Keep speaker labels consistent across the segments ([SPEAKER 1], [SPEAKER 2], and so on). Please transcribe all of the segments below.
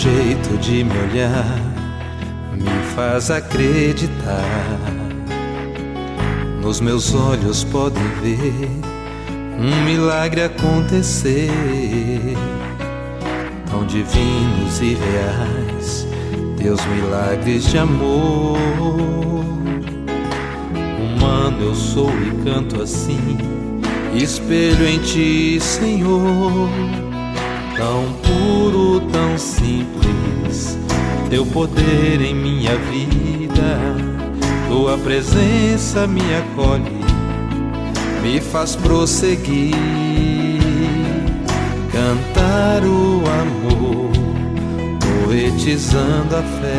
[SPEAKER 1] jeito de me olhar me faz acreditar. Nos meus olhos podem ver um milagre acontecer. Tão divinos e reais, teus milagres de amor. Humano eu sou e canto assim, espelho em ti, Senhor. Tão puro, tão simples, teu poder em minha vida. Tua presença me acolhe, me faz prosseguir. Cantar o amor, poetizando a fé.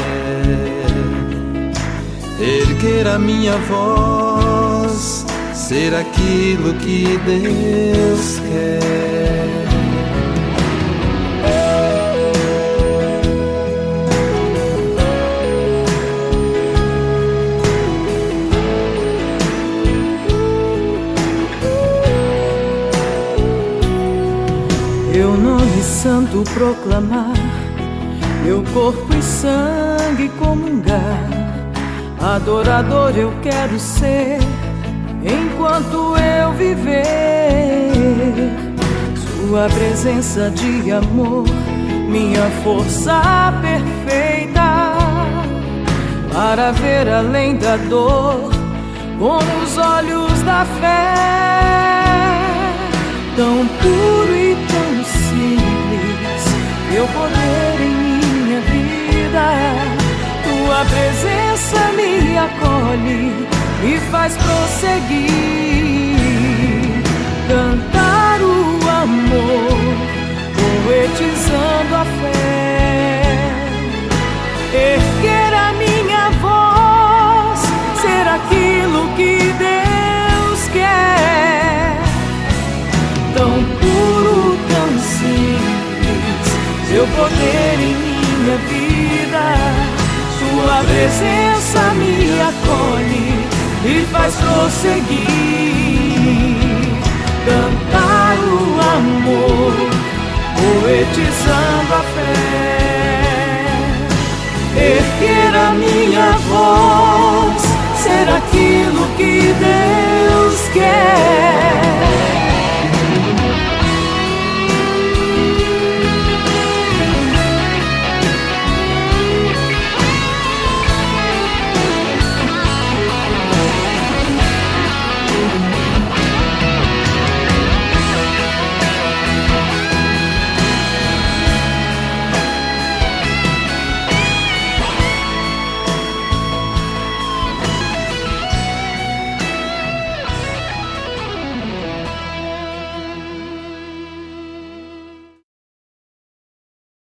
[SPEAKER 1] Erguer a minha voz, ser aquilo que Deus quer.
[SPEAKER 2] Teu nome santo proclamar, teu corpo e sangue comungar. Adorador eu quero ser, enquanto eu viver. Sua presença de amor, minha força perfeita, para ver além da dor, com os olhos da fé. Tão puro e tão simples, teu poder em minha vida. Tua presença me acolhe, me faz prosseguir. Cantar o amor, poetizando a fé. Erguer a minha voz, ser aquilo que Deus quer. Tão puro, tão simples, seu poder em minha vida. Sua presença me acolhe, me faz prosseguir. Cantar o amor, poetizando